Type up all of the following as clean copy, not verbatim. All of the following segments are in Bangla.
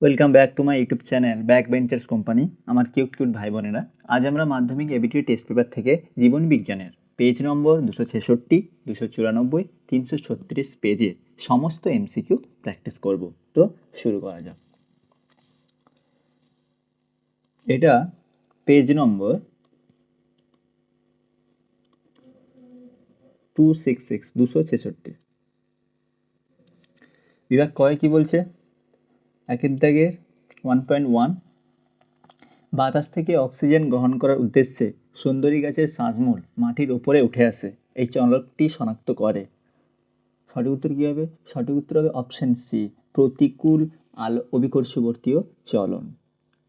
Welcome back to my YouTube channel back benchers company. আমার কিউট ভাই বোনেরা, আজ আমরা মাধ্যমিক এবিটি টেস্ট পেপার থেকে জীবন বিজ্ঞানের পেজ নম্বর 266, 294, 336 পেজে সমস্ত এমসিকিউ প্র্যাকটিস করব। তো শুরু করা যাক। এটা পেজ নম্বর 266, 266। বিভাগ কয় কি বলছে? একের দাগের 1.1, বাতাস থেকে অক্সিজেন গ্রহণ করার উদ্দেশ্যে সুন্দরী গাছের শ্বাসমূল মাটির উপরে উঠে আসে, এই চলকটি শনাক্ত করে। সঠিক উত্তর কী হবে? সঠিক উত্তর হবে অপশন সি, প্রতিকূল আলো অভিকর্ষবর্তীয় চলন।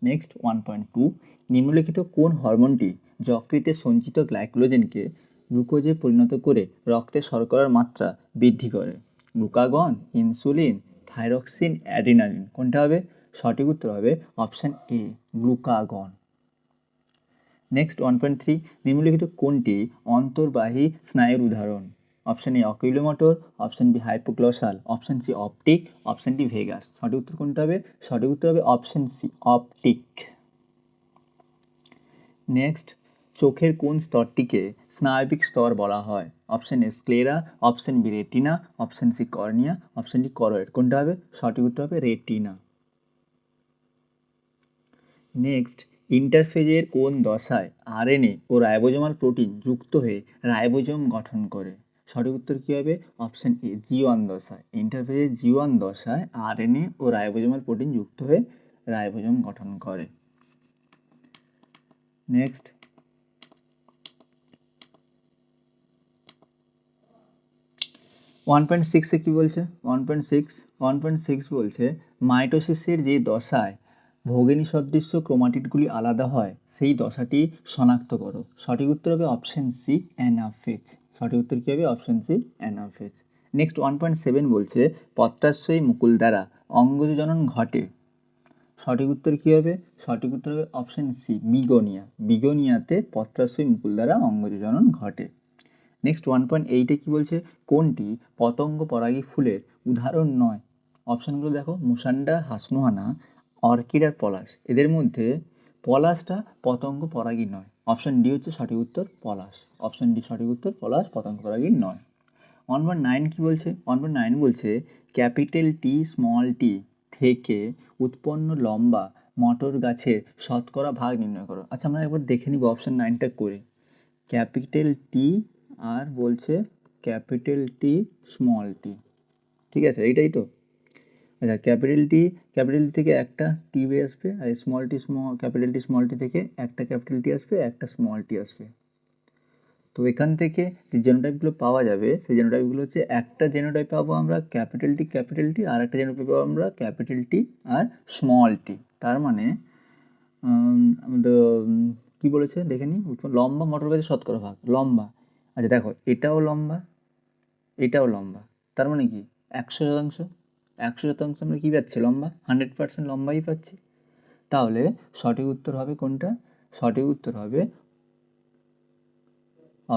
নেক্সট 1.2, নিম্নলিখিত কোন হরমোনটি যকৃতে সঞ্চিত গ্লাইকোজেনকে গ্লুকোজে পরিণত করে রক্তে শর্করার মাত্রা বৃদ্ধি করে? Glucagon, insulin, thyroxine, adrenaline. কোনটা হবে? সঠিক উত্তর হবে অপশন এ, গ্লুকাগন। নেক্সট 1.3, নিম্নলিখিত কোনটি অন্তর্বাহী স্নায়ুর উদাহরণ? Option A oculomotor, option B hypoglossal, option C optic, option D vagus. সঠিক উত্তর কোনটা হবে? সঠিক উত্তর হবে অপশন সি অপটিক। নেক্সট, চোখের কোন স্তরটিকে স্নায়বিক স্তর বলা হয়? Option A sclera, option B retina, option C cornea, option D choroid. কোনটা হবে? সঠিক উত্তর হবে রেটিনা। নেক্সট, ইন্টারফেজের কোন দশায় আরএনএ ও রাইবোজোমাল প্রোটিন যুক্ত হয়ে রাইবোজোম গঠন করে? সঠিক উত্তর কী হবে? অপশন এ জি1 দশায়। ইন্টারফেজের জি1 দশায় আরএনএ ও রাইবোজোমাল প্রোটিন যুক্ত হয়ে রাইবোজোম গঠন করে। নেক্সট, 1.6 কী বলছে? 1.6 বলছে মাইটোসিসের যে দশায় ভগিনী সদৃশ্য ক্রোমাটিডগুলি আলাদা হয় সেই দশাটি শনাক্ত করো। সঠিক উত্তর হবে অপশন সি অ্যানাফেজ। সঠিক উত্তর কী হবে? Option C anaphase. নেক্সট 1.7 বলছে পত্রাশয়ী মুকুল দ্বারা অঙ্গজ জনন ঘটে। সঠিক উত্তর কী হবে? সঠিক উত্তর হবে অপশন সি বিগোনিয়া। বিগোনিয়াতে পত্রাশয়ী মুকুল দ্বারা অঙ্গজ জনন ঘটে। নেক্সট 1.8 কী বলছে? কোনটি পতঙ্গ পরাগী ফুলের উদাহরণ নয়? অপশানগুলো দেখো, মুসান্ডা, হাসনুহানা, অর্কিড আর পলাশ। এদের মধ্যে পলাশটা পতঙ্গ পরাগী নয়। অপশান ডি হচ্ছে সঠিক উত্তর, পলাশ। অপশান ডি সঠিক উত্তর, পলাশ পতঙ্গ পরাগী নয়। 1.9 কী বলছে? 1.9 বলছে ক্যাপিটাল টি স্মল টি থেকে উৎপন্ন লম্বা মটর গাছের শতকরা ভাগ নির্ণয় করো। আচ্ছা, আমরা একবার দেখে নিব অপশান 9টা করে। ক্যাপিটাল টি আর বলছে ক্যাপিটাল টি স্মল টি, ঠিক আছে, এইটাই তো। আচ্ছা, ক্যাপিটাল টি থেকে একটা টি আসবে, আর small T capital T small T থেকে একটা ক্যাপিটাল টি আসবে, একটা স্মল টি আসবে। তো এখান থেকে যে জেনোটাইপগুলো পাওয়া যাবে সেই জেনোটাইপগুলো হচ্ছে, একটা জেনোটাইপ পাবো আমরা ক্যাপিটাল টি, আর একটা জেনোটাইপ পাবো আমরা ক্যাপিটাল টি আর স্মল টি। তার মানে আমাদের কী বলেছে দেখে নিই, লম্বা মটর গাছের শতকরা ভাগ লম্বা। আচ্ছা দেখো, এটাও লম্বা, এটাও লম্বা, তার মানে কি 100%। 100% আমরা কী পাচ্ছি? লম্বা, 100% লম্বাই পাচ্ছি। তাহলে সঠিক উত্তর হবে কোনটা? সঠিক উত্তর হবে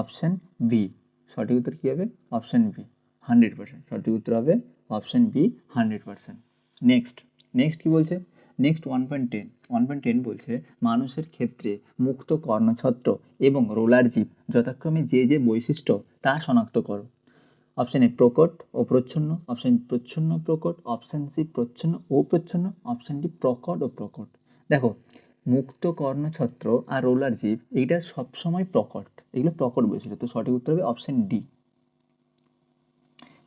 অপশান বি। সঠিক উত্তর কী হবে? Option B, 100%। সঠিক উত্তর হবে অপশান বি, 100%। নেক্সট কী বলছে? নেক্সট 1.10 বলছে মানুষের ক্ষেত্রে মুক্ত কর্ণছত্র এবং রোলার জিভ যথাক্রমে যে যে বৈশিষ্ট্য তা শনাক্ত করো। অপশান এ প্রকট ও প্রচ্ছন্ন, অপশান প্রচ্ছন্ন প্রকট, অপশান সি প্রচ্ছন্ন ও প্রচ্ছন্ন, অপশান ডি প্রকট ও প্রকট। দেখো, মুক্ত কর্ণছত্র আর রোলার জিভ এইটা সবসময় প্রকট, এগুলো প্রকট বৈশিষ্ট্য। তো সঠিক উত্তর হবে অপশান ডি।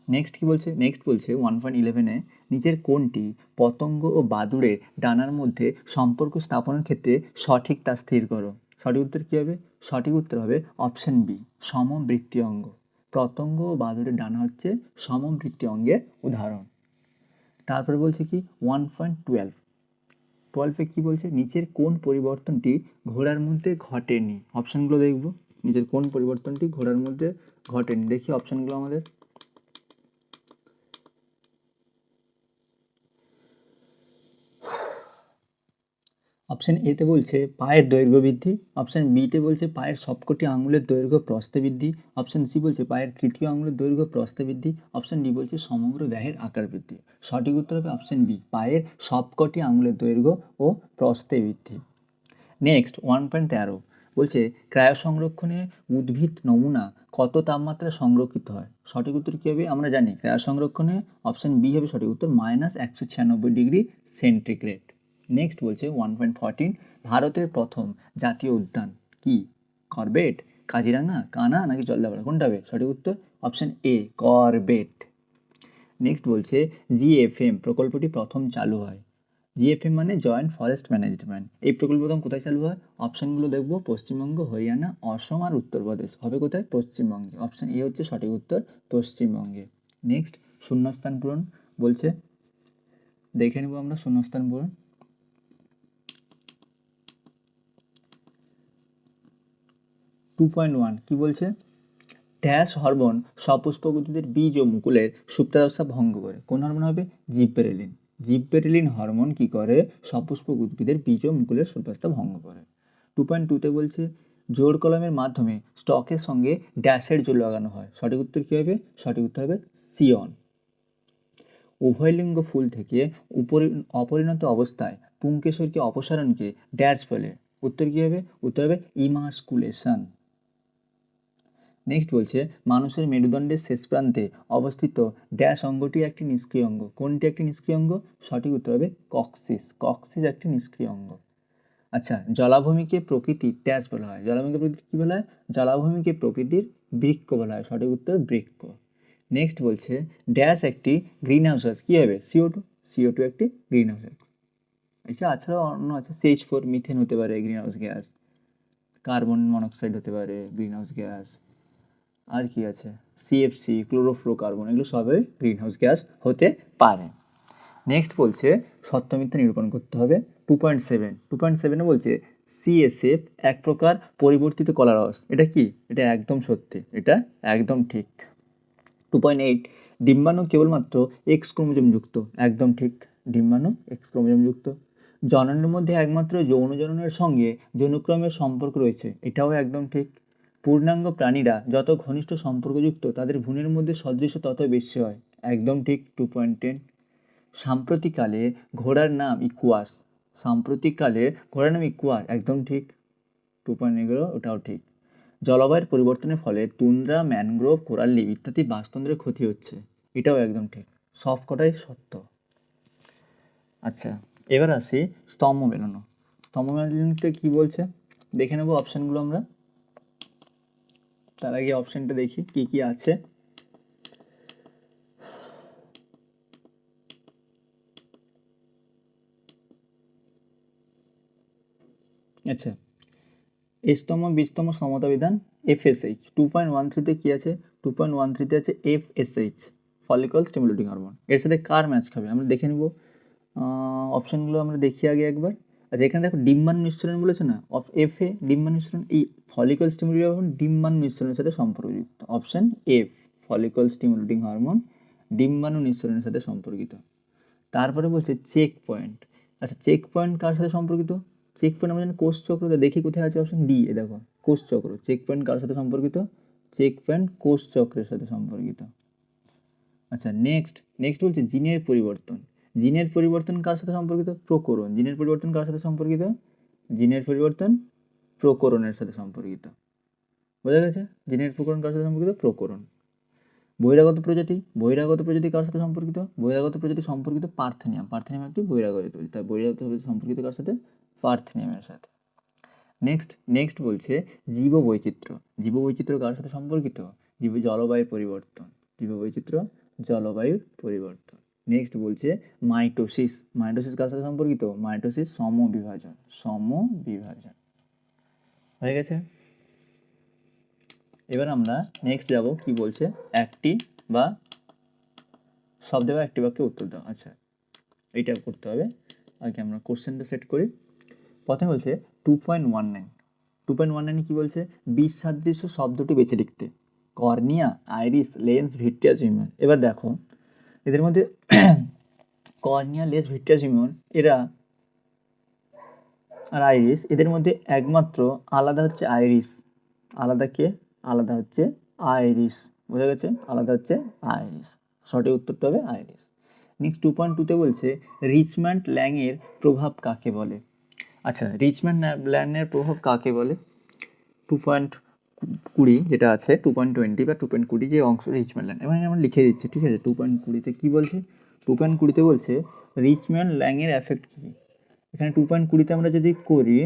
নেক্সট কী বলছে? নেক্সট বলছে 1.11-এ নিচের কোনটি পতঙ্গ ও বাদুড়ের ডানার মধ্যে সম্পর্ক স্থাপনের ক্ষেত্রে সঠিক তা স্থির করো। সঠিক উত্তর কী হবে? সঠিক উত্তর হবে অপশান বি, সমবৃত্তি অঙ্গ। পতঙ্গ ও বাদুড়ের ডানা হচ্ছে সমবৃত্তি অঙ্গের উদাহরণ। তারপরে বলছে কি 1.12 কী বলছে? নিচের কোন পরিবর্তনটি ঘোড়ার মধ্যে ঘটেনি? অপশানগুলো দেখব, নিচের কোন পরিবর্তনটি ঘোড়ার মধ্যে ঘটেনি। দেখি অপশানগুলো আমাদের। অপশন এতে বলছে পায়ের দৈর্ঘ্য বৃদ্ধি, অপশন বিতে বলছে পায়ের সবকটি আঙুলের দৈর্ঘ্য প্রস্থে বৃদ্ধি, অপশন সি বলছে পায়ের তৃতীয় আঙুলের দৈর্ঘ্য প্রস্থে বৃদ্ধি, অপশন ডি বলছে সমগ্র দেহের আকার বৃদ্ধি। সঠিক উত্তর হবে অপশন বি, পায়ের সবকটি আঙুলের দৈর্ঘ্য ও প্রস্থে বৃদ্ধি। নেক্সট 1.13 বলছে ক্রায়ো সংরক্ষণে উদ্ভিদ নমুনা কত তাপমাত্রায় সংরক্ষিত হয়? সঠিক উত্তর কী হবে? আমরা জানি ক্রায়ো সংরক্ষণে অপশন বি হবে সঠিক উত্তর, -196 ডিগ্রি সেন্টিগ্রেড। নেক্সট বলছে 1.14 ভারতের প্রথম জাতীয় উদ্যান কি? করবেট, কাজিরাঙা, কানা নাকি জলদাপাড়া? কোনটা হবে? সঠিক উত্তর অপশন এ, করবেট। নেক্সট বলছে জিএফএম প্রকল্পটি প্রথম চালু হয়। জিএফএম মানে জয়েন্ট ফরেস্ট ম্যানেজমেন্ট। এই প্রকল্প প্রথম কোথায় চালু হয়? অপশনগুলো দেখবো, পশ্চিমবঙ্গ, হরিয়ানা, অসম আর উত্তরপ্রদেশ। হবে কোথায়? পশ্চিমবঙ্গে। অপশন এ হচ্ছে সঠিক উত্তর, পশ্চিমবঙ্গে। নেক্সট শূন্যস্থান পূরণ বলছে, দেখে নেব আমরা শূন্যস্থান পূরণ। 2.1 কি বলছে? ড্যাশ হরমোন সপুষ্পক উদ্ভিদের বীজ ও মুকুলের সুপ্তাবস্থা ভঙ্গ করে। কোন হরমোন হবে? জিববেরেলিন। জিববেরেলিন হরমোন কি করে? সপুষ্পক উদ্ভিদের বীজ ও মুকুলের সুপ্তাবস্থা ভঙ্গ করে। 2.2তে বলছে জোড় কলমের মাধ্যমে স্টকের সঙ্গে ড্যাশের জোড় লাগানো হয়। সঠিক উত্তর কী হবে? সঠিক উত্তর হবে সিয়ন। উভয়লিঙ্গ ফুল থেকে অপরিণত অবস্থায় পুংকেশরকে অপসারণকে ড্যাশ বলে। উত্তর কী হবে? উত্তর হবে ইমাস্কুলেশন। নেক্সট বলছে মানুষের মেরুদণ্ডের শেষ প্রান্তে অবস্থিত ড্যাশ অঙ্গটি একটি নিষ্ক্রিয় অঙ্গ। কোনটি একটি নিষ্ক্রিয় অঙ্গ? সঠিক উত্তর হবে কক্সিস। কক্সিস একটি নিষ্ক্রিয় অঙ্গ। আচ্ছা, জলাভূমিকে প্রকৃতির ড্যাশ বলা হয়। জলাভূমিকে প্রকৃতির কী বলা হয়? জলাভূমিকে প্রকৃতির বৃক্ক বলা হয়। সঠিক উত্তর বৃক্ক। নেক্সট বলছে ড্যাশ একটি গ্রিন হাউস গ্যাস। কী হবে? CO2। CO2 একটি গ্রিন হাউস গ্যাস। আচ্ছা, এছাড়াও অন্য আছে CH4, মিথেন হতে পারে green house gas, carbon monoxide হতে পারে গ্রিন হাউস গ্যাস, আর কি আছে CFC, ক্লোরোফ্লোরোকার্বন, এগুলো সবই গ্রিন হাউস গ্যাস হতে পারে। নেক্সট বলছে সত্য মিথ্যা নিরূপণ করতে হবে। 2.7 বলছে CSF এক প্রকার পরিবর্তিত কলা রস। এটা কি? এটা একদম সত্যি, এটা একদম ঠিক। 2.8 ডিম্বাণু কেবলমাত্র এক্স ক্রোমোজোম যুক্ত। একদম ঠিক, ডিম্বাণু এক্স ক্রোমোজোম যুক্ত। জননের মধ্যে একমাত্র যৌন জননের সঙ্গে যৌনক্রমের সম্পর্ক রয়েছে। এটাও একদম ঠিক। পূর্ণাঙ্গ প্রাণীরা যত ঘনিষ্ঠ সম্পর্কযুক্ত তাদের ভ্রূণের মধ্যে সদৃশ্য তত বেশি হয়। একদম ঠিক। 2.10 সাম্প্রতিককালে ঘোড়ার নাম ইকুয়াস। সাম্প্রতিককালে ঘোড়ার নাম ইকুয়াস, একদম ঠিক। 2.11 ওটাও ঠিক। জলবায়ুর পরিবর্তনের ফলে তুন্দ্রা, ম্যানগ্রোভ, কোরাল দ্বীপ ইত্যাদি বাস্তুতন্ত্রের ক্ষতি হচ্ছে। এটাও একদম ঠিক, সব কটাই সত্য। আচ্ছা, এবার আসি স্তম্ভ মেলানো। স্তম্ভ মেলানোতে কী বলছে দেখে নেব অপশানগুলো আমরা। তার আগে অপশানটা দেখি কী কী আছে। আচ্ছা, স্তম্ভ বিস্তম্ভ সমতা বিধান FSH। 2.13তে কী আছে? 2.13তে আছে FSH, ফলিকল স্টিমুলেটিং হরমোন। এর সাথে কার ম্যাচ খাবে আমরা দেখে নেব। অপশানগুলো আমরা দেখি আগে একবার। আচ্ছা, এখানে দেখো ডিম্বাণু নিঃসরণ বলেছে না, FA ডিম্বাণু নিঃসরণ। এই ফলিকল স্টিমুলেটিং হরমোন ডিম্বাণু নিঃসরণের সাথে সম্পর্কযুক্ত। Option F, follicle stimulating hormone ডিম্বাণু নিঃসরণের সাথে সম্পর্কিত। তারপরে বলছে চেক পয়েন্ট। আচ্ছা, চেক পয়েন্ট কার সাথে সম্পর্কিত? চেক পয়েন্ট আমরা জানি কোষচক্র। দেখি কোথায় আছে অপশন ডি, এ দেখো কোষচক্র। চেক পয়েন্ট কার সাথে সম্পর্কিত? চেক পয়েন্ট কোষচক্রের সাথে সম্পর্কিত। আচ্ছা, নেক্সট বলছে জিনের পরিবর্তন। জিনের পরিবর্তন কার সাথে সম্পর্কিত? প্রকরণ। জিনের পরিবর্তন কার সাথে সম্পর্কিত? জিনের পরিবর্তন প্রকরণের সাথে সম্পর্কিত। বোঝা গেছে? জিনের প্রকরণ কার সাথে সম্পর্কিত? প্রকরণ। বহিরাগত প্রজাতি কার সাথে সম্পর্কিত? বহিরাগত প্রজাতি সম্পর্কিত পার্থেনিয়াম। পার্থেনিয়াম একটি বহিরাগত প্রজাতি, তাই বহিরাগত প্রজাতি সম্পর্কিত কার সাথে? পার্থেনিয়ামের সাথে। নেক্সট বলছে জীববৈচিত্র্য কার সাথে সম্পর্কিত? জলবায়ুর পরিবর্তন। জীববৈচিত্র্য জলবায়ুর পরিবর্তন। নেক্সট বলছে মাইটোসিস কার সাথে সম্পর্কিত? মাইটোসিস সমবিভাজন। হয়ে গেছে। এবার আমরা নেক্সট যাব, কি বলছে একটি বা শব্দে বা একটি বাক্যে উত্তর দাও। আচ্ছা, এইটা করতে হবে। আগে আমরা কোশ্চেনটা সেট করি। প্রথমে বলছে 2.19 কি বলছে? বিসাদৃশ্য শব্দটি বেছে লিখতে। Cornea, iris, lens, vitreous human. এবার দেখো এদের মধ্যে কর্নিয়া, লেন্স, ভিট্রিয়াস হিউম্যান এরা আর আইরিস, এদের মধ্যে একমাত্র আলাদা হচ্ছে আইরিস। আলাদা কে? আলাদা হচ্ছে আইরিস। বোঝা গেছে? আলাদা হচ্ছে আইরিস। সঠিক উত্তরটা হবে আইরিস। নেক্সট 2.2-তে বলছে রিচম্যান্ড ল্যাংয়ের প্রভাব কাকে বলে? আচ্ছা, রিচম্যান্ড ল্যাংয়ের প্রভাব কাকে বলে? 2.20 যেটা আছে, 2.20 বা 2.20 যে অংশ রিচম্যান্ড ল্যাং, এবার আমরা লিখে দিচ্ছি, ঠিক আছে? 2.20-তে কী বলছে? 2.20-তে বলছে রিচম্যান্ড ল্যাংয়ের এফেক্ট কী। এখানে 2.20-তে আমরা যদি করি,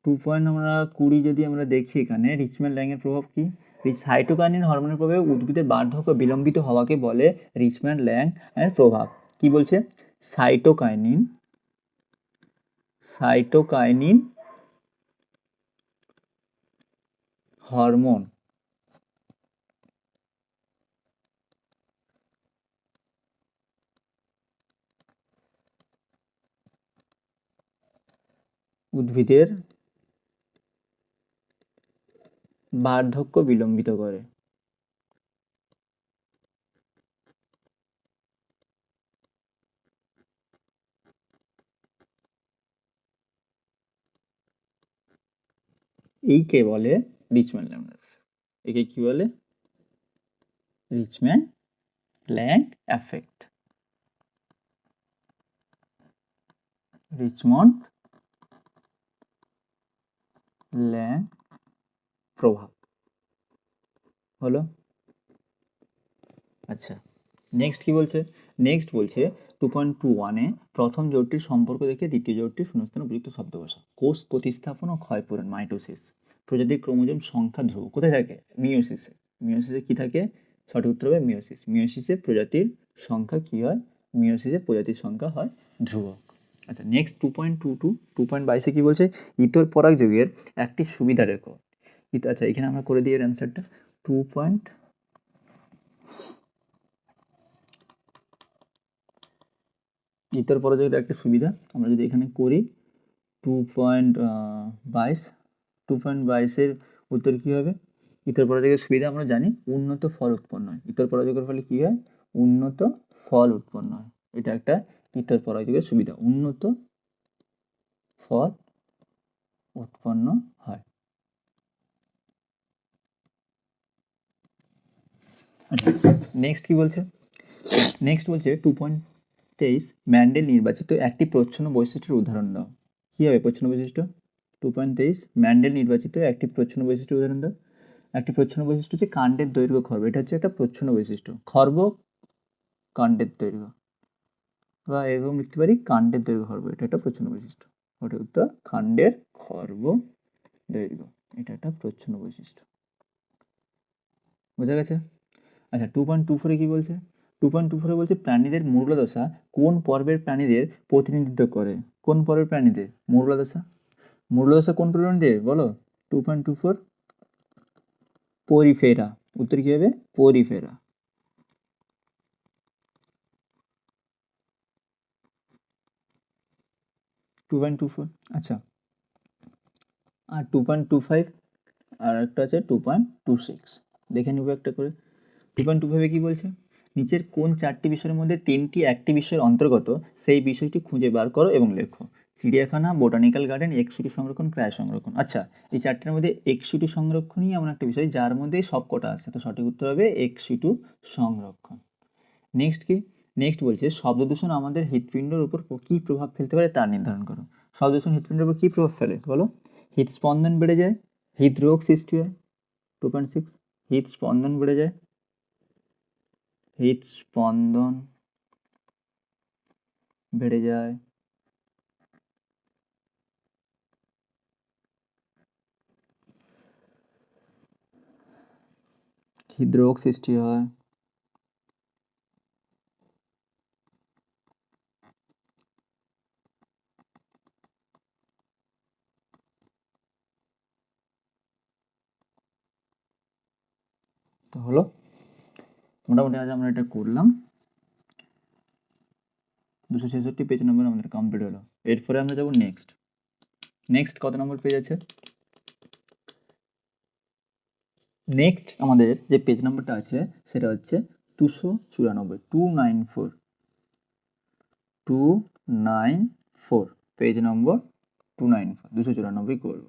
2.20 যদি আমরা দেখি এখানে রিচম্যান্ড ল্যাংয়ের প্রভাব কী? সাইটোকাইনিন হরমোনের প্রভাবে উদ্ভিদের বার্ধক্য বিলম্বিত হওয়াকে বলে রিচম্যান্ড ল্যাং এর প্রভাব। কি বলছে? সাইটোকাইনিন হরমোন উদ্ভিদের বার্ধক্য বিলম্বিত করে। এইকে বলে রিচম্যান্ড ল্যাং। একে কি বলে? রিচম্যান্ড ল্যাং এফেক্ট। রিচমন্ড ল্যাং প্রভাব হলো। আচ্ছা, নেক্সট কি বলছে? নেক্সট বলছে 2.21-এ প্রথম জোটটির সম্পর্ক দেখে দ্বিতীয় জোটটির শূন্যস্থানে উপযুক্ত শব্দ বসা। কোষ প্রতিস্থাপন ও ক্ষয়পূরণ, মাইটোসিস। প্রজাতির ক্রোমোজোম সংখ্যা ধ্রুব। কোথায় থাকে? মিওসিসে। মিওসিসে কি থাকে? সঠিক উত্তর হবে মিওসিস। মিওসিসে প্রজাতির সংখ্যা কি হয়? মিওসিসে প্রজাতির সংখ্যা হয় ধ্রুবক। আচ্ছা, নেক্সট 2.22, 2.22-এ কি বলছে? ইতর পরাগ যোগের একটি সুবিধা রেখো। আচ্ছা, এখানে আমরা করে দিই এর অ্যান্সারটা। ইতর পরাগযোগের একটা সুবিধা আমরা যদি এখানে করি, 2.22 উত্তর কী হবে? ইতর পরাগযোগের সুবিধা আমরা জানি, উন্নত ফল উৎপন্ন হয়। ইতর পরাগযোগের ফলে কী হয়? উন্নত ফল উৎপন্ন হয়। এটা একটা ইতর পরাগযোগের সুবিধা, উন্নত ফল উৎপন্ন হয়। নেক্সট কি বলছে? নেক্সট বলছে 2.23, ম্যান্ডেল নির্বাচিত একটি প্রচ্ছন্ন বৈশিষ্ট্যের উদাহরণ দাও। কী হবে প্রচ্ছন্ন বৈশিষ্ট্য? 2.23, ম্যান্ডেল নির্বাচিত একটি প্রচ্ছন্ন বৈশিষ্ট্যের উদাহরণ দাও। একটি প্রচ্ছন্ন বৈশিষ্ট্য হচ্ছে কাণ্ডের দৈর্ঘ্য খর্ব। এটা হচ্ছে একটা প্রচ্ছন্ন বৈশিষ্ট্য। খর্ব কাণ্ডের দৈর্ঘ্য, বা এরকম লিখতে পারি কাণ্ডের দৈর্ঘ্য খর্ব। এটা একটা প্রচ্ছন্ন বৈশিষ্ট্য। সঠিক উত্তর কাণ্ডের খর্ব দৈর্ঘ্য। এটা একটা প্রচ্ছন্ন বৈশিষ্ট্য। বোঝা গেছে? আচ্ছা, 2.24-এ কি বলছে? 2.24-এ বলছে প্রাণীদের মূর্গদশা কোন পর্বের প্রাণীদের প্রতিনিধিত্ব করে? কোন পর্বের প্রাণীদের মূর্গদশা? মূর্গদশা কোন প্রাণীদের বলো? 2.24 পরিফেরা। উত্তর কি হবে? পরিফেরা। 2.24। আচ্ছা, আর 2.25 আর একটা আছে 2.26, দেখে নেবো একটা করে। 2.25-এ কি বলছে? নিচের কোন চারটি বিষয়ের মধ্যে তিনটি একটি বিষয়ের অন্তর্গত সেই বিষয়টি খুঁজে বার করো এবং লেখো। চিড়িয়াখানা, বোটানিক্যাল গার্ডেন, এক্সুটি সংরক্ষণ, ক্রায় সংরক্ষণ। আচ্ছা, এই চারটির মধ্যে এক্সুটি সংরক্ষণই এমন একটা বিষয় যার মধ্যে সব কটা আছে, তো সঠিক উত্তর হবে এক্সুটি সংরক্ষণ। নেক্সট কি? নেক্সট বলছে শব্দ দূষণ আমাদের হৃৎপিণ্ডের উপর কী প্রভাব ফেলতে পারে তা নির্ধারণ করো। শব্দ দূষণ হৃৎপিণ্ডের উপর কী প্রভাব ফেলে বলো? হৃদস্পন্দন বেড়ে যায়, হৃদরোগ সৃষ্টি হয়। 2.6, হৃদস্পন্দন বেড়ে যায়, হৃদস্পন্দন বেড়ে যায়, হৃদরোগ সৃষ্টি হয়, তো হলো মোটামুটি আজ আমরা এটা করলাম। 266 পেজ নম্বর আমাদের কমপ্লিট হলো। এরপরে আমরা যাবো নেক্সট। নেক্সট কত নম্বর পেজ আছে? নেক্সট আমাদের যে পেজ নাম্বারটা আছে সেটা হচ্ছে 294, 294 পেজ নম্বর 294 করব।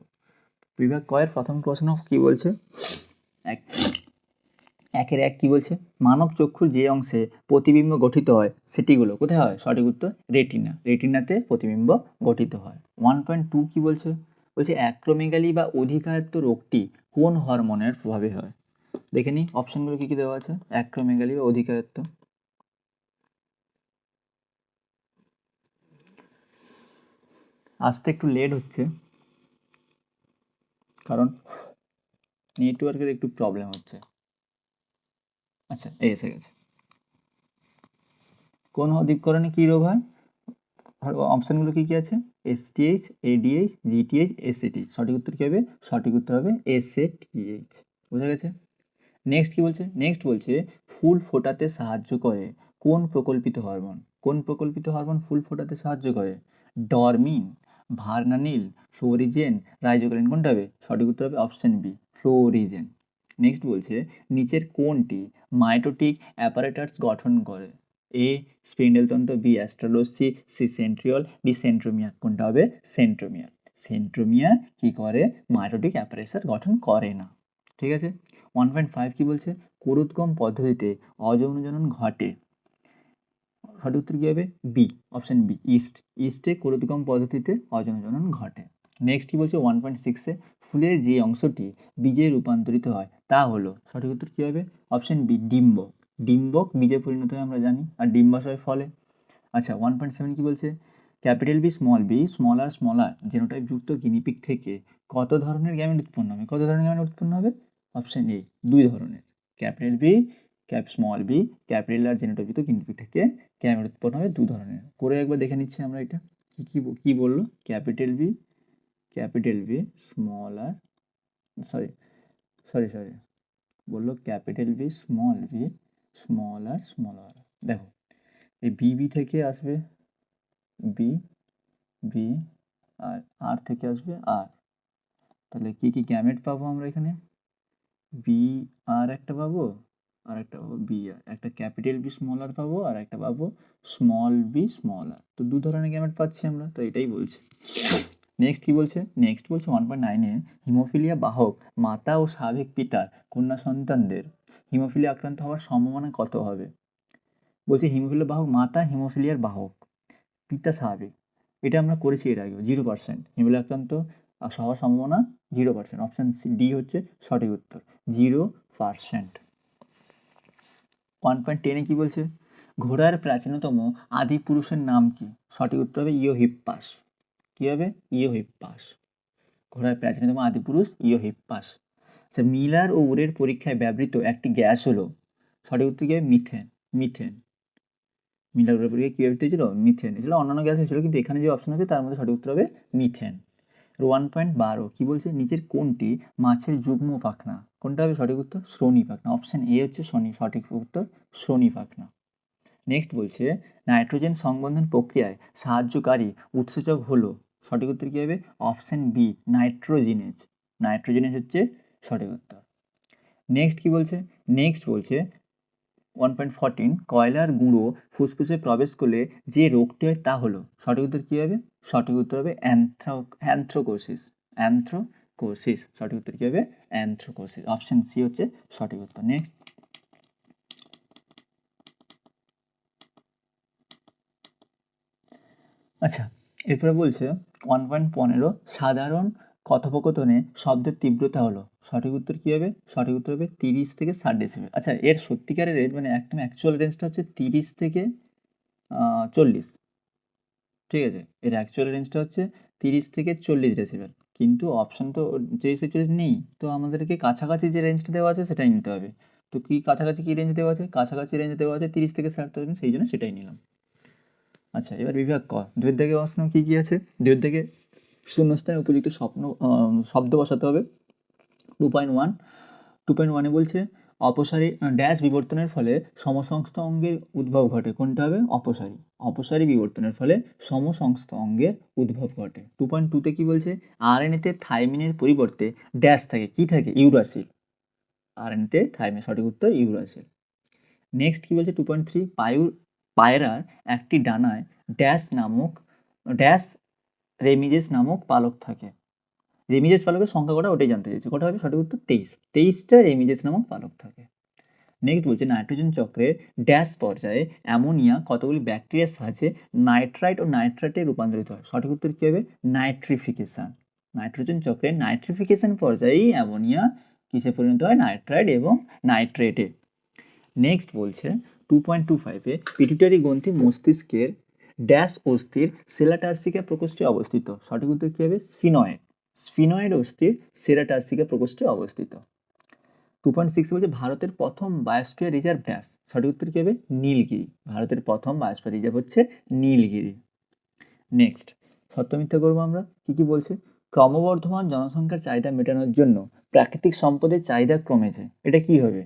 বিভাগ কয়ের প্রথম প্রশ্ন কি বলছে? একের এক কি বলছে? মানব চক্ষুর যে অংশে প্রতিবিম্ব গঠিত হয় সেটিগুলো কোথায় হয়? সঠিক উত্তর রেটিনা। রেটিনাতে প্রতিবিম্ব গঠিত হয়। 1.2 কি বলছে? বলছে অ্যাক্রোমেগালি বা অধিকায়ত্ত রোগটি কোন হরমোনের প্রভাবে হয়? দেখে নিই অপশনগুলো কি কি দেওয়া আছে। অ্যাক্রোমেগালি বা অধিকায়ত্ত, আসতে একটু লেট হচ্ছে কারণ নেটওয়ার্কের একটু প্রবলেম হচ্ছে। আচ্ছা, এসে গেছে। কোন অধিকরণে কি রোগ হয়? অপশনগুলো কি কি আছে? STH, ADH, GTH, SATH. সঠিক উত্তর কি হবে? সঠিক উত্তর হবে এসএটিএইচ। বোঝা গেছে? নেক্সট কি বলছে? নেক্সট বলছে ফুল ফোটাতে সাহায্য করে কোন প্রকল্পিত হরমোন? কোন প্রকল্পিত হরমোন ফুল ফোটাতে সাহায্য করে? ডরমিন, ভার্নানিল, ফ্লোরিজেন, রাইজোকালিন। কোনটা হবে? সঠিক উত্তর হবে অপশন বি, ফ্লোরিজেন। নেক্সট বলছে নিচের কোনটি মাইটোটিক অ্যাপারেটাস গঠন করে? এ স্পিন্ডেলতন্ত্র, বি অ্যাস্ট্রালোসি, সি সেন্ট্রিওল, ডি সেন্ট্রোমিয়ার। কোনটা হবে? সেন্ট্রোমিয়ার। সেন্ট্রোমিয়ার কি করে? মাইটোটিক অ্যাপারেটাস গঠন করে না। ঠিক আছে। 1.5 কি বলছে? কুরুৎগম পদ্ধতিতে অযৌনজনন ঘটে। সঠিক উত্তর কি হবে? B, option B, yeast. ইস্টে কুরুৎগম পদ্ধতিতে অযৌনজনন ঘটে। নেক্সট কি বলছে? 1.6-এ ফুলের যে অংশটি বীজে রূপান্তরিত হয় তা হলো। সঠিক উত্তর কি হবে? Option B, ডিম্বক। ডিম্বক বীজে পরিণত হয় আমরা জানি, আর ডিম্বাশয় ফলে। আচ্ছা, 1.7 কি বলছে? ক্যাপিটাল বি স্মল আর জেনোটাইপ যুক্ত গিনিপিগ থেকে কত ধরনের গ্যামেট উৎপন্ন হবে? কত ধরনের গ্যামেট উৎপন্ন হবে? অপশন এ, 2 ধরনের। Capital B, small B, capital আর জেনোটাইপ যুক্ত গিনিপিগ থেকে গ্যামেট উৎপন্ন হবে 2 ধরনের। করে একবার দেখে নিচ্ছি আমরা এটা কি বললো। ক্যাপিটাল বি স্মল আর সরি বললো ক্যাপিটাল বি স্মল আর। দেখো এই বি থেকে আসবে বি আর আর থেকে আসবে আর। তাহলে কি কি গ্যামেট পাবো আমরা এখানে? বি আর একটা পাবো, আর একটা পাবো বি আর। একটা ক্যাপিটাল বি স্মল আর পাবো, আর একটা পাবো স্মল বি স্মল আর। তো 2 ধরনের গ্যামেট পাচ্ছি আমরা, তো এটাই বলছে। নেক্সট কি বলছে? নেক্সট বলছে 1.9-এ হিমোফিলিয়া বাহক মাতা ও স্বাভাবিক পিতার কন্যা সন্তানদের হিমোফিলিয়া আক্রান্ত হওয়ার সম্ভাবনা কত হবে? বলছে হিমোফিলিয়া বাহক মাতা হিমোফিলিয়ার বাহক, পিতা স্বাভাবিক। এটা আমরা করেছি এর আগে। 0% হিমোফিলিয়া আক্রান্ত হওয়ার সম্ভাবনা 0%। অপশান ডি হচ্ছে সঠিক উত্তর, 0%। 1.10-এ কি বলছে? ঘোড়ার প্রাচীনতম আদি পুরুষের নাম কি? সঠিক উত্তর হবে ইওহিপ্পাস। কি হবে? ইওহিপ্পাস। ঘোড়ার প্রাচীনতম আদি পুরুষ ইওহিপ্পাস। আচ্ছা, মিলার ও উরের পরীক্ষায় ব্যবহৃত একটি গ্যাস হলো। সঠিক উত্তর কি হবে? মিথেন। মিলার উরের পরীক্ষায় কী ব্যবহৃত হয়েছিল? মিথেন। এছাড়া অন্যান্য গ্যাস হয়েছিল, কিন্তু এখানে যে অপশন আছে তার মধ্যে সঠিক উত্তর হবে মিথেন। 1.12 কি বলছে? নিচের কোনটি মাছের যুগ্ম পাখনা? কোনটা হবে সঠিক উত্তর? শ্রোণী পাখনা। অপশন এ হচ্ছে সঠিক উত্তর, শ্রোণী পাখনা। নেক্সট বলছে নাইট্রোজেন সংবন্ধন প্রক্রিয়ায় সাহায্যকারী উৎসেচক হলো। সঠিক উত্তর কী হবে? অপশন বি, নাইট্রোজিনেজ হচ্ছে সঠিক উত্তর। নেক্সট কি বলছে? নেক্সট বলছে 1.14 কয়লার গুঁড়ো ফুসফুসে প্রবেশ করলে যে রোগটি হয় তা হলো। সঠিক উত্তর কী হবে? সঠিক উত্তর হবে অ্যানথ্রাকোসিস। সঠিক উত্তর কী হবে? অ্যানথ্রাকোসিস। অপশন সি হচ্ছে সঠিক উত্তর। নেক্সট আচ্ছা, এরপরে বলছে 1.15 সাধারণ কথোপকথনে শব্দের তীব্রতা হলো। সঠিক উত্তর কী হবে? সঠিক উত্তর হবে 30 থেকে 60 ডেসিবেল। আচ্ছা, এর সত্যিকারের রেঞ্জ মানে একদম অ্যাকচুয়াল রেঞ্জটা হচ্ছে 30 থেকে 40। ঠিক আছে, এর অ্যাকচুয়াল রেঞ্জটা হচ্ছে 30 থেকে 40 ডেসিবেল, কিন্তু অপশান তো 30-40 নেই, তো আমাদেরকে কাছাকাছি যে রেঞ্জটা দেওয়া আছে সেটাই নিতে হবে। তো কি কাছাকাছি কী রেঞ্জ দেওয়া আছে? কাছাকাছি রেঞ্জ দেওয়া আছে 30 থেকে 60, সেই জন্য সেটাই নিলাম। আচ্ছা, এবার বিভাগ ক। 2 দাগে প্রশ্ন কী কী আছে? 2 দাগে শূন্যস্থানে উপযুক্ত শব্দ বসাতে হবে। 2.1 বলছে অপসারী ড্যাশ বিবর্তনের ফলে সমসংস্থ অঙ্গের উদ্ভব ঘটে। কোনটা হবে? অপসারী বিবর্তনের ফলে সমসংস্থ অঙ্গের উদ্ভব ঘটে। 2.2-তে কি বলছে? আরএনএতে থাইমিনের পরিবর্তে ড্যাশ থাকে। কি থাকে? ইউরাসিল। আরএনএতে থাইমিন, সঠিক উত্তর ইউরাসিল। নেক্সট কি বলছে? 2.3 পায়রার একটি ডানায় ড্যাশ রেমিজেস নামক পালক থাকে। রেমিজেস পালকের সংখ্যা কটা ওটাই জানতে চাইছে, কটা হবে? সঠিক উত্তর 23টা রেমিজেস নামক পালক থাকে। নেক্সট বলছে নাইট্রোজেন চক্রের ড্যাশ পর্যায়ে অ্যামোনিয়া কতগুলি ব্যাকটেরিয়ার সাহায্যে নাইট্রাইট ও নাইট্রেটে রূপান্তরিত হয়? সঠিক উত্তর কী হবে? নাইট্রিফিকেশন। নাইট্রোজেন চক্রের নাইট্রিফিকেশন পর্যায়েই অ্যামোনিয়া কিসে পরিণত হয়? নাইট্রাইট এবং নাইট্রেটে। নেক্সট বলছে 2.25-এ পিটুইটারি গ্রন্থি মস্তিষ্কের ড্যাশ অস্থির সেরাটার্সিকা প্রকোষ্ঠে অবস্থিত। সঠিক উত্তর কী হবে? স্ফিনয়েড। স্ফিনয়েড অস্থির সেরাটার্সিকা প্রকোষ্ঠে অবস্থিত। 2.6 বলছে ভারতের প্রথম বায়োস্ফিয়ার রিজার্ভ ড্যাশ। সঠিক উত্তর কী হবে? নীলগিরি। ভারতের প্রথম বায়োস্ফিয়ার রিজার্ভ হচ্ছে নীলগিরি। নেক্সট সত্য মিথ্যা করবো আমরা। কি বলছে? ক্রমবর্ধমান জনসংখ্যার চাহিদা মেটানোর জন্য প্রাকৃতিক সম্পদের চাহিদা কমেছে। এটা কি হবে?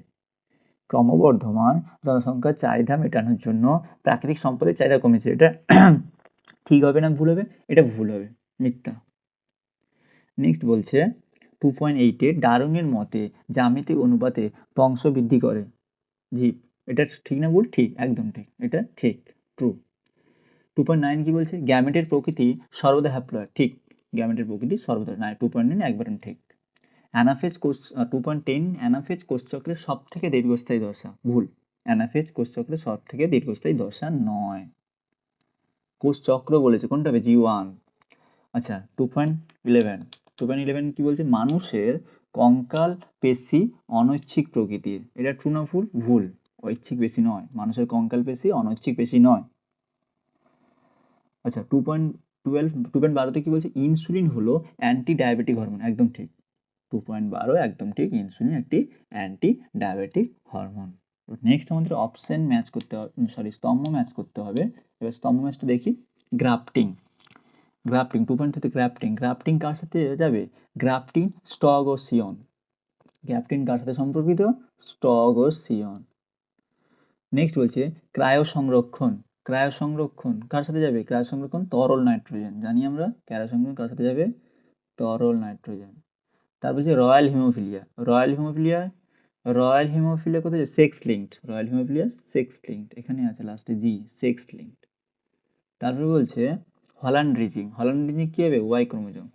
ক্রমবর্ধমান জনসংখ্যার চাহিদা মেটানোর জন্য প্রাকৃতিক সম্পদের চাহিদা কমেছে। এটা ঠিক হবে না ভুল হবে? এটা ভুল হবে, মিথ্যা। নেক্সট বলছে 2.8-এ ডারউইনের মতে জ্যামিতিক অনুপাতে বংশ বৃদ্ধি করে জীব। এটা ঠিক না ভুল? ঠিক, একদম ঠিক, এটা ঠিক, ট্রু। 2.9 কি বলছে? গ্যামেটের প্রকৃতি সর্বদা হ্যাপ্লয়েড। ঠিক, গ্যামেটের প্রকৃতি সর্বদা। 2.9 একবারে ঠিক। অ্যানাফেজ কোষ 2.10 অ্যানাফেজ কোষচক্রের সব থেকে দীর্ঘস্থায়ী দশা। ভুল, অ্যানাফেজ কোষচক্রের সব থেকে দীর্ঘস্থায়ী দশা নয়। কোষচক্র বলেছে, কোনটা হবে? G1। আচ্ছা 2.11 কি বলছে? মানুষের কঙ্কাল পেশি অনৈচ্ছিক প্রকৃতির। এটা ট্রু না ভুল? ভুল, ঐচ্ছিক পেশি নয়। মানুষের কঙ্কাল পেশি অনৈচ্ছিক পেশি নয়। আচ্ছা 2.12-তে কি বলছে? ইনসুলিন হলো অ্যান্টি ডায়াবেটিক হরমোন। একদম ঠিক, 2.12 একদম ঠিক, ইনসুলিন একটি অ্যান্টি ডায়াবেটিক হরমোন। নেক্সট আমাদের অপশন ম্যাচ করতে হবে, স্তম্ভ ম্যাচ করতে হবে। এবার স্তম্ভ ম্যাচটা দেখি। গ্রাফটিং 2.3-তে গ্রাফটিং কার সাথে যাবে? গ্রাফটিং স্টগোসিয়ন। গ্রাফটিং কার সাথে সম্পর্কিত? স্টগোসিয়ন। নেক্সট বলছে ক্রায়ো সংরক্ষণ কার সাথে যাবে? ক্রায়ো সংরক্ষণ তরল নাইট্রোজেন। জানি আমরা ক্রায়ো সংরক্ষণ কার সাথে যাবে? তরল নাইট্রোজেন। তারপর হচ্ছে রয়্যাল হিমোফিলিয়া কোথায়? Sex linked. Royal haemophilia sex linked, এখানে আছে লাস্টে জি, সেক্স লিঙ্কড। তারপর বলছে হল্যান্ড রিজিং কি হবে? Y chromosome.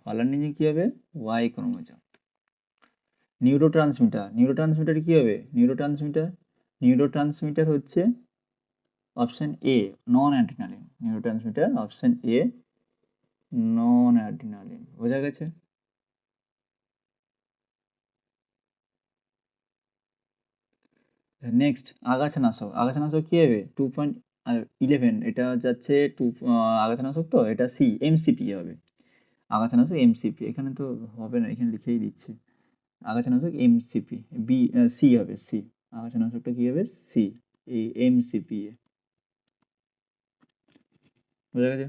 নিউরোট্রান্সমিটার কি হবে? নিউরোট্রান্সমিটার হচ্ছে option A, non adrenaline. Neurotransmitter option A, non adrenaline. বোঝা গেছে? নেক্সট আগাছানাশক কি হবে? 2.11 এটা যাচ্ছে আগাছানাশক, তো এটা সি, এমসিপি হবে। আগাছানাশক এমসিপি, এখানে তো হবে না, এখানে লিখেই দিচ্ছি। আগাছানাশক এমসিপি, সি হবে, সি। আগাছানাশকটা কি হবে? সি, এই এমসিপি। বোঝা গেছে?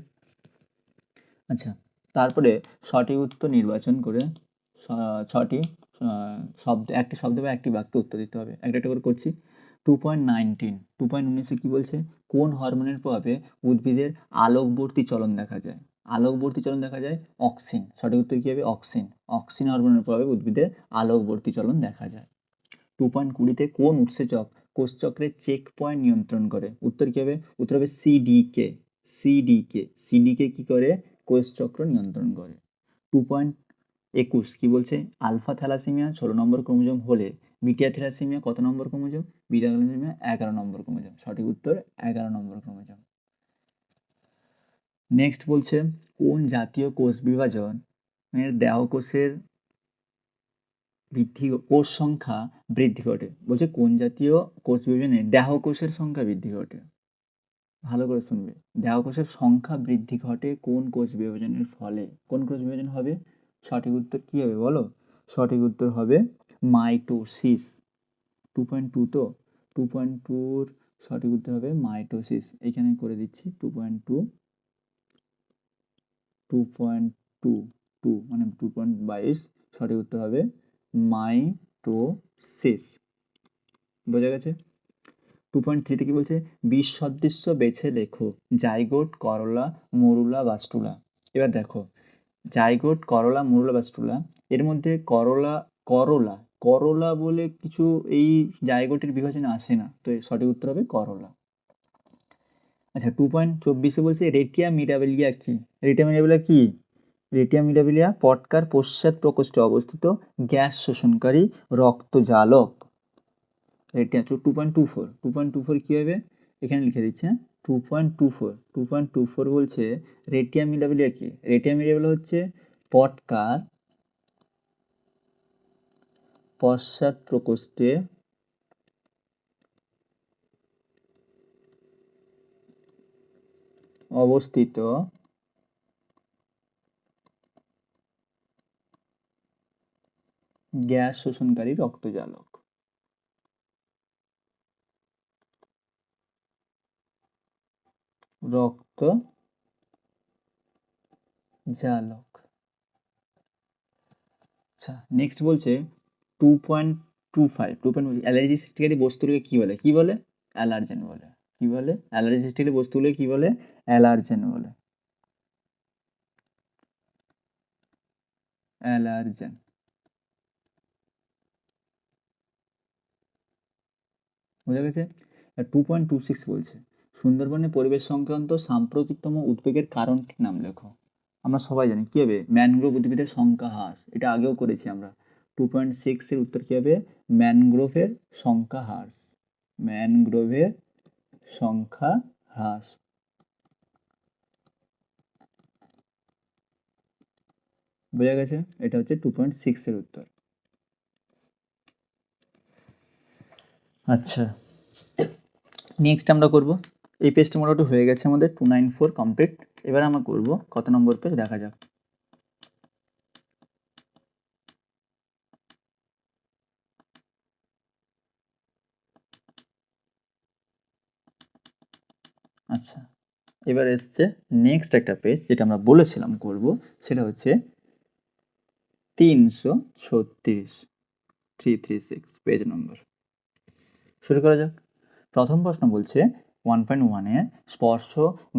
আচ্ছা তারপরে সঠিক উত্তর নির্বাচন করে ছটি শব্দ, একটি শব্দ বা একটি বাক্যে উত্তর দিতে হবে। একটা করে করছি। 2.19 কি বলছে? কোন হরমোনের প্রভাবে উদ্ভিদের আলোকবর্তী চলন দেখা যায়? অক্সিন। সঠিক উত্তর কি হবে? অক্সিন হরমোনের প্রভাবে উদ্ভিদের আলোকবর্তী চলন দেখা যায়। 2.20-তে কোন উৎসেচক কোষচক্রের চেক পয়েন্ট নিয়ন্ত্রণ করে? উত্তর কি হবে? উত্তর হবে সিডিকে কি করে? কোষচক্র নিয়ন্ত্রণ করে। 2.21 কি বলছে? আলফা থ্যালাসেমিয়া 16 নম্বর ক্রোমোজোম হলে বিটা থ্যালাসেমিয়া কত নম্বর ক্রোমোজোম? বিটা থ্যালাসেমিয়া 11 নম্বর ক্রোমোজোম। সঠিক উত্তর 11 নম্বর ক্রোমোজোম। নেক্সট বলছে কোন জাতীয় কোষ বিভাজন দেহকোষের কোষ সংখ্যা বৃদ্ধি ঘটে? বলছে কোন জাতীয় কোষ বিভাজনে দেহকোষের সংখ্যা বৃদ্ধি ঘটে? ভালো করে শুনবে। দেহকোষের সংখ্যা বৃদ্ধি ঘটে কোন কোষ বিভাজনের ফলে? কোন কোষ বিভাজন হবে? সঠিক উত্তর কি হবে বলো? সঠিক উত্তর হবে মাইটোসিস। 2.2 তো 2.2-র সঠিক উত্তর হবে মাইটোসিস। এখানে করে দিচ্ছি 2.2 মানে 2.22, সঠিক উত্তর হবে মাইটোসিস। বোঝা গেছে? 2.3-তে কি বলছে? বিষ সদৃশ্য বেছে লেখো জাইগোট, করলা, মরুলা, বাস্টুলা। এবার দেখো জাইগোট, করলা, মরুলা, বাস্টুলা, এর মধ্যে করলা বলে কিছু এই জাইগোটের বিভাজনে আসে না, তো সঠিক উত্তর হবে করলা। আচ্ছা 2.24-এ বলছে রেটিয়া মিরাবেলিয়া কি? রেটিয়া মিরাবিলিয়া পটকার পশ্চাৎ প্রকোষ্ঠে অবস্থিত গ্যাস শোষণকারী রক্তজালক। রেটিয়া 2.24 2.24 কী হবে এখানে লিখে দিচ্ছে 2.24 বলছে রেটিয়া মিরাবিলিয়া কি? রেটিয়া মিরাবিলিয়া হচ্ছে পটকার পশ্চাৎ প্রকোষ্ঠে অবস্থিত গ্যাস শোষণকারী রক্তজালক। রক্তজালক। আচ্ছা নেক্সট বলছে 2.25 অ্যালার্জি সৃষ্টিকারী বস্তুগুলোকে কী বলে? কী বলে? অ্যালার্জেন বলে। কী বলে? অ্যালার্জি সৃষ্টিকারী বস্তুগুলোকে কী বলে? অ্যালার্জেন বলে। অ্যালার্জেন। বোঝা গেছে? 2.26 বলছে সুন্দরবনের পরিবেশ সংক্রান্ত সাম্প্রতিকতম উদ্বেগের কারণটির নাম লেখো। আমরা সবাই জানি কী হবে? ম্যানগ্রোভ উদ্ভিদের সংখ্যা হ্রাস। এটা আগেও করেছি আমরা। 2.6 উত্তর কী হবে? ম্যানগ্রোভের সংখ্যা হ্রাস। ম্যানগ্রোভের সংখ্যা হ্রাস। বোঝা গেছে? এটা হচ্ছে 2.6 উত্তর। আচ্ছা নেক্সট আমরা করব এই পেজটা মোটামুটি হয়ে গেছে আমাদের 294 কমপ্লিট। এবার আমরা করব কত নম্বর পেজ দেখা যাক। আচ্ছা এবার এসছে নেক্সট একটা পেজ যেটা আমরা বলেছিলাম করব, সেটা হচ্ছে 336 পেজ নম্বর। শুরু করা যাক। প্রথম প্রশ্ন বলছে 1.1-এ স্পর্শ,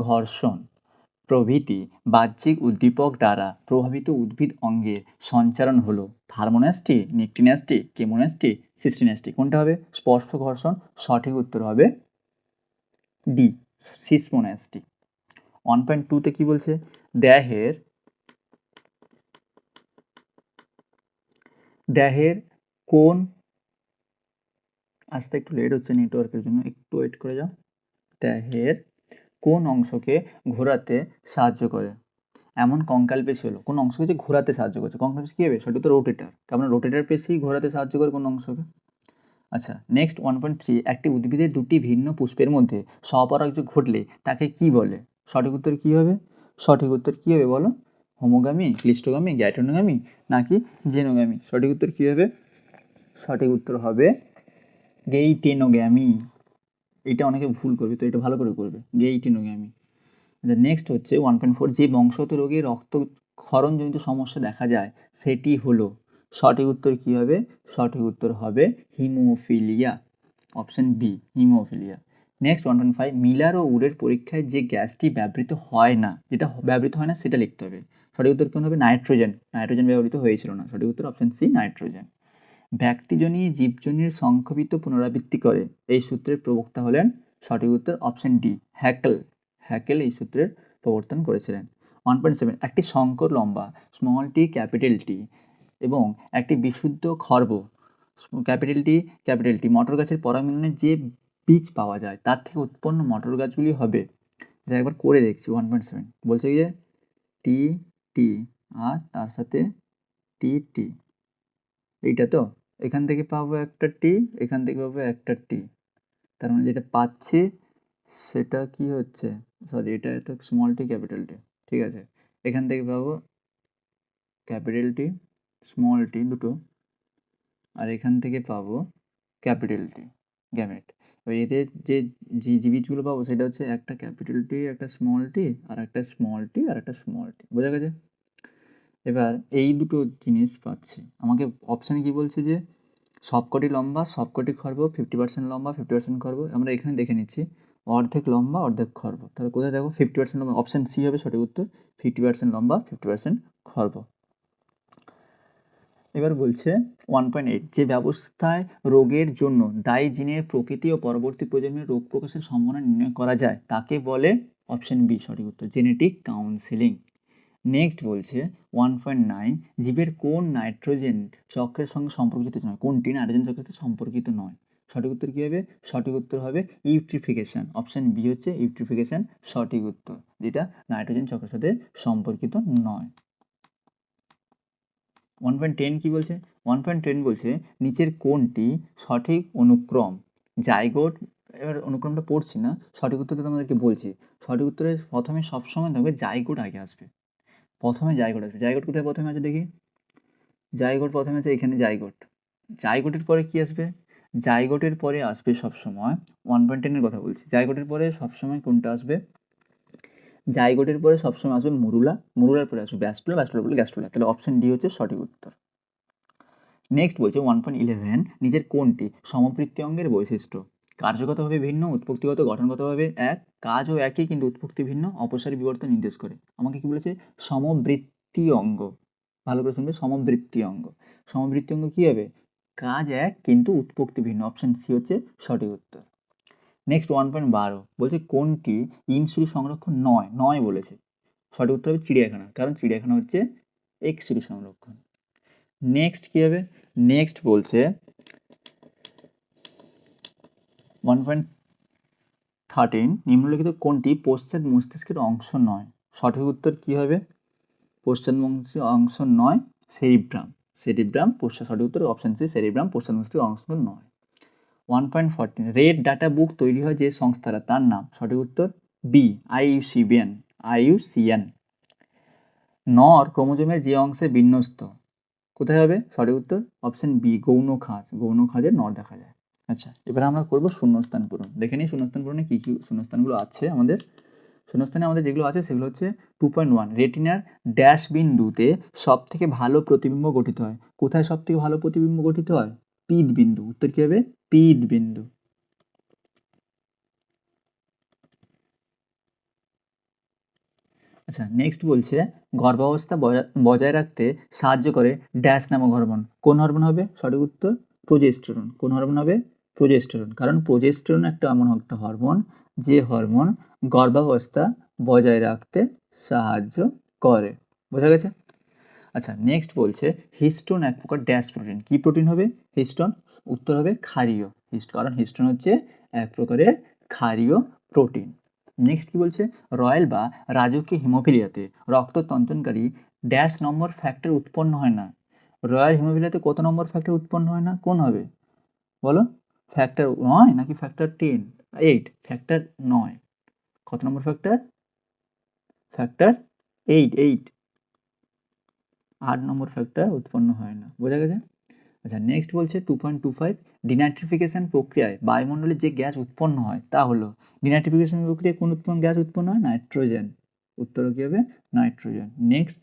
ঘর্ষণ প্রভৃতি বাহ্যিক উদ্দীপক দ্বারা প্রভাবিত উদ্ভিদ অঙ্গের সঞ্চারণ হলো থার্মোনাস্টি, নিকটিনাস্টি, কেমোনাস্টি, সিস্টিনাস্টি। কোনটা হবে? স্পর্শ ঘর্ষণ। সঠিক উত্তর হবে ডি, সিসমোনাস্টি। 1.2-তে কি বলছে? দেহের কোন, আসতে একটু লেট হচ্ছে নেটওয়ার্কের জন্য, একটু ওয়েট করে যাও। দেহের কোন অংশকে ঘোরাতে সাহায্য করে এমন কঙ্কাল পেশি হলো? কোন অংশকে যে ঘোরাতে সাহায্য করছে? কঙ্কাল পেশি কী হবে? সেটা তো রোটেটার, কারণ রোটেটার পেশি ঘোরাতে সাহায্য করে কোন অংশকে। আচ্ছা নেক্সট 1.3, একটি উদ্ভিদের দুটি ভিন্ন পুষ্পের মধ্যে স্বপরাগযোগ ঘটলে তাকে কি বলে? সঠিক উত্তর কি হবে? সঠিক উত্তর কি হবে বলো? হোমোগামী, ক্লিস্টোগামী, গ্যাইটোনোগামী নাকি জেনোগামী? সঠিক উত্তর কি হবে? সঠিক উত্তর হবে গেইটেনোগ্যামি। এটা অনেকে ভুল করবে, তো এটা ভালো করে করবে, গেইটেনোগ্যামি। আচ্ছা নেক্সট হচ্ছে 1.4, যে বংশগত রোগে রক্তক্ষরণজনিত সমস্যা দেখা যায় সেটি হলো? সঠিক উত্তর কি হবে? সঠিক উত্তর হবে haemophilia. Option B, haemophilia. Next 1.5, Miller ও উডের পরীক্ষায় যে গ্যাসটি ব্যবহৃত হয় না, যেটা ব্যবহৃত হয় না সেটা লিখতে হবে। সঠিক উত্তর কোন হবে? নাইট্রোজেন। নাইট্রোজেন ব্যবহৃত হয়েছিল না। সঠিক উত্তর অপশন সি, নাইট্রোজেন। ব্যক্তিজনই জীবজনির সংক্ষেপিত পুনরাবৃত্তি করে এই সূত্রের প্রবক্তা হলেন? সঠিক উত্তর অপশন ডি, হ্যাকেল। হ্যাকেল এই সূত্রের প্রবর্তন করেছিলেন। 1.7, একটি সংকর লম্বা স্মল টি এবং একটি বিশুদ্ধ খর্ব ক্যাপিটাল টি মটর গাছের পরাগমিলনে যে বীজ পাওয়া যায় তার থেকে উৎপন্ন মটর গাছগুলি হবে, যা একবার করে দেখছি। 1.7 বলছে যে টি টি আর তার সাথে টি টি, এইটা তো এখান থেকে পাবো একটা টি, এখান থেকে পাবো একটা টি, তার মানে যেটা পাচ্ছি সেটা কি হচ্ছে, সরি এটা তো স্মল টি ক্যাপিটাল টি, ঠিক আছে। এখান থেকে পাবো ক্যাপিটাল টি স্মল টি দুটো, আর এখান থেকে পাবো ক্যাপিটাল টি গ্যামেট। এবার এদের যে বীজগুলো পাবো সেটা হচ্ছে একটা ক্যাপিটাল টি, একটা স্মল টি, আর একটা স্মল টি, আর একটা স্মল টি। বোঝা গেছে? এবার এই দুটো জিনিস পাচ্ছি। আমাকে অপশানে কি বলছে যে সবকটি লম্বা, সবকটি খর্ব, 50% লম্বা, 50% খর্ব। আমরা এখানে দেখে নিচ্ছি অর্ধেক লম্বা, অর্ধেক খর্ব। তাহলে কোথায় দেখো 50% লম্বা? অপশান সি হবে সঠিক উত্তর, 50% লম্বা, 50% খর্ব। এবার বলছে 1.8, যে ব্যবস্থায় রোগের জন্য দায়ী জিনের প্রকৃতি ও পরবর্তী প্রজন্মের রোগ প্রকাশের সম্ভাবনা নির্ণয় করা যায় তাকে বলে? অপশান বি সঠিক উত্তর, জেনেটিক কাউন্সেলিং। নেক্সট বলছে 1.9 জীবের কোন নাইট্রোজেন চক্রের সঙ্গে সম্পর্কিত নয়, কোনটি নাইট্রোজেন চক্রের সাথে সম্পর্কিত নয়? সঠিক উত্তর কী হবে? সঠিক উত্তর হবে ইউট্রিফিকেশন। অপশান বি হচ্ছে ইউট্রিফিকেশন সঠিক উত্তর, যেটা নাইট্রোজেন চক্রের সাথে সম্পর্কিত নয়। 1.10 কি বলছে? 1.10 বলছে নিচের কোনটি সঠিক অনুক্রম? জাইগোট, এবার অনুক্রমটা পড়ছি না, সঠিক উত্তরটা তোমাদেরকে বলছি। সঠিক উত্তরে প্রথমে সবসময় দেখবে জাইগোট আগে আসবে, প্রথমে জাইগোট আসবে। জাইগোট কোথায় প্রথমে আছে দেখি? জাইগোট প্রথমে আছে এখানে জাইগোট। জাইগোটের পরে কি আসবে? জাইগোটের পরে আসবে সবসময় 1.10 এর কথা বলছি। জাইগোটের পরে সবসময় কোনটা আসবে? জাইগোটের পরে সবসময় আসবে মুরুলা, মুরুলার পরে আসবে ব্যাস্টুলা, ব্যাস্টুলার পরে গ্যাস্ট্রুলা। তাহলে অপশন ডি হচ্ছে সঠিক উত্তর। নেক্সট বলছে 1.11 নিচের কোনটি সমবৃত্তি অঙ্গের বৈশিষ্ট্য? কার্যগতভাবে ভিন্ন, উৎপত্তিগত গঠনগতভাবে এক, কাজও একই কিন্তু উৎপত্তি ভিন্ন, অপসারী বিবর্তন নির্দেশ করে। আমাকে কি বলেছে? সমবৃত্তি অঙ্গ। ভালো করে শুনবে, সমবৃত্তি অঙ্গ। সমবৃত্তি অঙ্গ কী হবে? কাজ এক কিন্তু উৎপত্তি ভিন্ন। অপশন সি হচ্ছে সঠিক উত্তর। নেক্সট 1.12 বলছে কোনটি ইনসুলি সংরক্ষণ নয়? নয় বলেছে। সঠিক উত্তর হবে চিড়িয়াখানা, কারণ চিড়িয়াখানা হচ্ছে এক্সুলি সংরক্ষণ। নেক্সট কী হবে? নেক্সট বলছে 1.13 নিম্নলিখিত কোনটি পশ্চাৎ মস্তিষ্কের অংশ নয়? সঠিক উত্তর কী হবে? পশ্চাৎ মস্তিষ্কের অংশ নয় সেরিব্রাম। সেরিব্রাম পশ্চাৎ, সঠিক উত্তর অপশন সি সেরিব্রাম পশ্চাৎ মস্তিষ্কের অংশ নয়। 1.14 রেড ডাটা বুক তৈরি হয় যে সংস্থারা, তার নাম? সঠিক উত্তর বি আইইউসিএন। আইইউসিএন। নর ক্রোমোজোমের যে অংশে বিন্যস্ত কোথায় হবে? সঠিক উত্তর অপশন বি গৌণ খাঁজ। গৌণ খাঁজে নর দেখা যায়। আচ্ছা, এবার আমরা করবো শূন্যস্থান পূরণ। দেখে নিই শূন্যস্থান পূরণে কী কী শূন্যস্থানগুলো আছে আমাদের। শূন্যস্থানে আমাদের যেগুলো আছে সেগুলো হচ্ছে 2.1 রেটিনার ড্যাশ বিন্দুতে সব থেকে ভালো প্রতিবিম্ব গঠিত হয়। কোথায় সব থেকে ভালো প্রতিবিম্ব গঠিত হয়? পিদ বিন্দু। উত্তর কী হবে? পিদ বিন্দু। আচ্ছা, নেক্সট বলছে গর্ভাবস্থা বজায় রাখতে সাহায্য করে ড্যাশ নামক হরমোন। কোন হরমোন হবে? সঠিক উত্তর প্রোজেস্টেরন। কোন হরমোন হবে? প্রোজেস্টেরন। কারণ প্রোজেস্টেরন একটা এমন একটা হরমোন যে হরমোন গর্ভাবস্থা বজায় রাখতে সাহায্য করে। বোঝা গেছে? আচ্ছা, নেক্সট বলছে হিস্টোন এক প্রকার ড্যাশ প্রোটিন। কি প্রোটিন হবে? হিস্টোন। উত্তর হবে ক্ষারীয়। কারণ হিস্টোন হচ্ছে এক প্রকারের ক্ষারীয় প্রোটিন। নেক্সট কি বলছে? রয়্যাল বা রাজকীয় হিমোফিলিয়াতে রক্ত তঞ্চনকারী ড্যাশ নম্বর ফ্যাক্টর উৎপন্ন হয় না। রয়্যাল হিমোফিলিয়াতে কত নম্বর ফ্যাক্টর উৎপন্ন হয় না? কোন হবে বলো? ফ্যাক্টর 9 নাকি ফ্যাক্টর 10? 8। ফ্যাক্টর 9। কত নম্বর ফ্যাক্টর? ফ্যাক্টর 8। 8 নম্বর ফ্যাক্টর উৎপন্ন হয় না। বোঝা গেছে? আচ্ছা, নেক্সট বলছে 2.25 ডিনাইট্রিফিকেশন প্রক্রিয়ায় বায়ুমণ্ডলে যে গ্যাস উৎপন্ন হয় তা হলো। ডিনাইট্রিফিকেশন প্রক্রিয়ায় কোন গ্যাস উৎপন্ন হয়? নাইট্রোজেন। উত্তর কী হবে? নাইট্রোজেন। নেক্সট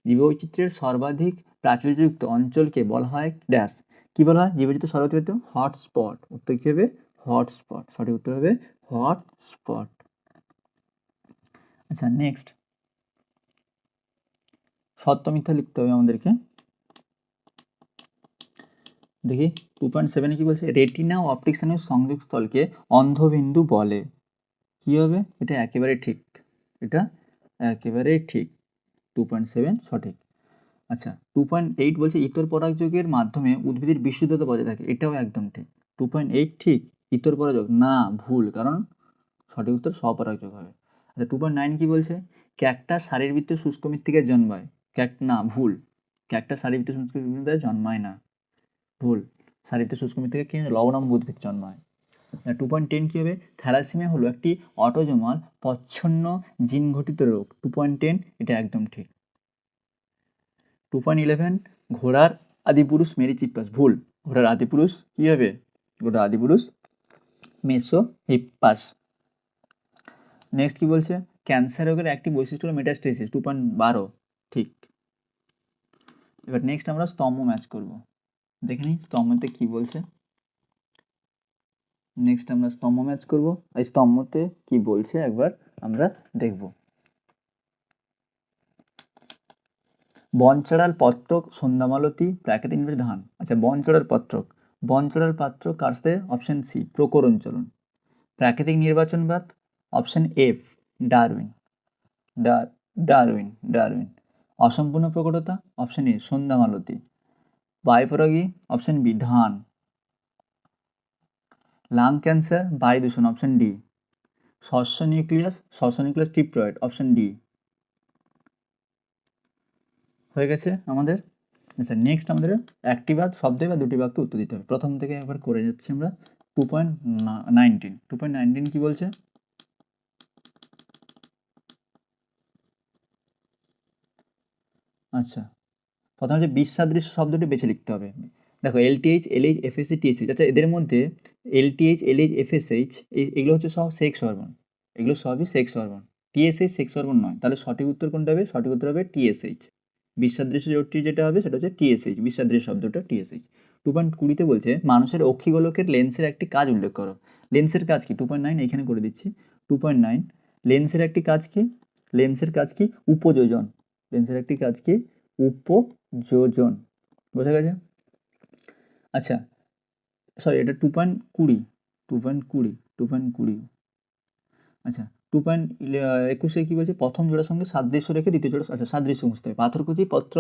জীববৈচিত্র্যের সর্বাধিক প্রাচুর্যযুক্ত অঞ্চলকে বলা হয় ড্যাশ। কী বলা হয়? জীববৈচিত্র্য সর্বাধিক হটস্পট। উত্তর কী হবে? হটস্পট। সঠিক উত্তর হবে হটস্পট। আচ্ছা, নেক্সট সত্য মিথ্যা লিখতে হবে আমাদেরকে। দেখি 2.7 কি বলছে? রেটিনা ও অপটিক নার্ভের সংযোগস্থলকে অন্ধবিন্দু বলে। কী হবে? এটা একেবারে ঠিক। এটা একেবারেই ঠিক। 2.7 সঠিক। আচ্ছা, 2.8 বলছে ইতর পরাগযোগের মাধ্যমে উদ্ভিদের বিশুদ্ধতা বজায় থাকে। এটাও একদম ঠিক। 2.8 ঠিক। ইতর পরাগযোগ না, ভুল, কারণ সঠিক উত্তর স্বপরাগযোগ হবে। আচ্ছা, 2.9 কি বলছে? ক্যাকটাস শারীরবৃত্তীয় শুষ্ক মৃত্তিকায় জন্মায়। না, ভুল। ক্যাকটাস শারীরবৃত্তীয় শুষ্ক মৃত্তিকায় জন্মায় না, ভুল। শারীরবৃত্তীয় শুষ্ক মৃত্তিকায় কি লবণাম্ব উদ্ভিদ জন্মায়। 2.10 কী হবে? থ্যালাসেমিয়া হলো একটি অটোজোমাল প্রচ্ছন্ন জিন ঘটিত রোগ। 2.10 এটা একদম ঠিক। 2.11 ঘোড়ার আদিপুরুষ মেরিচিপ্পাস। ভুল। ঘোড়ার আদিপুরুষ কী হবে? ঘোড়ার আদিপুরুষ মেসোহিপ্পাস। নেক্সট কি বলছে? ক্যান্সার রোগের একটি বৈশিষ্ট্য হলো মেটাস্টেসিস। 2.12 ঠিক। এবার নেক্সট আমরা স্তম্ভ ম্যাচ করব। দেখে নিই স্তম্ভতে কি বলছে। নেক্সট আমরা স্তম্ভ ম্যাচ করব। এই স্তম্ভতে কি বলছে একবার আমরা দেখব। বনচড়ার পত্রক সন্ধ্যামালতী প্রাকৃতিক নির্বাচী ধান। আচ্ছা, বনচড়ার পত্রক। বনচড়ার পাত্র কার সাথে? অপশন সি প্রকরণ চলন। প্রাকৃতিক নির্বাচনবাদ অপশন এফ ডারউইন। ডারউইন। অসম্পূর্ণ প্রকটতা, অপশন এ সন্ধ্যা মালতী। বায়ুপরাগী, অপশন বি ধান। লাং ক্যান্সার, বায়ু দূষণ, অপশন ডি। শস্য নিউক্লিয়াস টিপ্লয়েড, অপশন ডি। হয়ে গেছে আমাদের। আচ্ছা, নেক্সট আমাদের একটি বাদ শব্দে বা দুটি বাক্যে উত্তর দিতে হবে। প্রথম থেকে একবার করে যাচ্ছি আমরা। 2.19 কি বলছে? আচ্ছা, প্রথমে হচ্ছে বিসাদৃশ্য শব্দটি বেছে লিখতে হবে। দেখো LTH, LH, FSH, TSH। আচ্ছা, এদের মধ্যে LTH, LH, FSH এগুলো হচ্ছে সব সেক্স হরমোন। এগুলো সবই sex hormone. TSH sex hormone নয়। তাহলে সঠিক উত্তর কোনটা হবে? সঠিক উত্তর হবে TSH। বিসাদৃশ্য জোটটি যেটা হবে সেটা হচ্ছে TSH। বিসাদৃশ্য শব্দটা TSH। 2.20 বলছে মানুষের অক্ষিগোলকের লেন্সের একটি কাজ উল্লেখ করো। লেন্সের কাজ কি? 2.9 এখানে করে দিচ্ছি। 2.9 লেন্সের একটি কাজ কি? লেন্সের কাজ কি? উপযোজন। লেন্সের একটি কাজ কি? উপযোজন। বোঝা গেছে? আচ্ছা, সরি, এটা 2.20। আচ্ছা, 2.21 কি বলছে? প্রথম জোড়ার সঙ্গে সাদৃশ্য রেখে দ্বিতীয় জোড়া, আচ্ছা সাদৃশ্য বুঝতে হবে। পাথরকুচি পত্র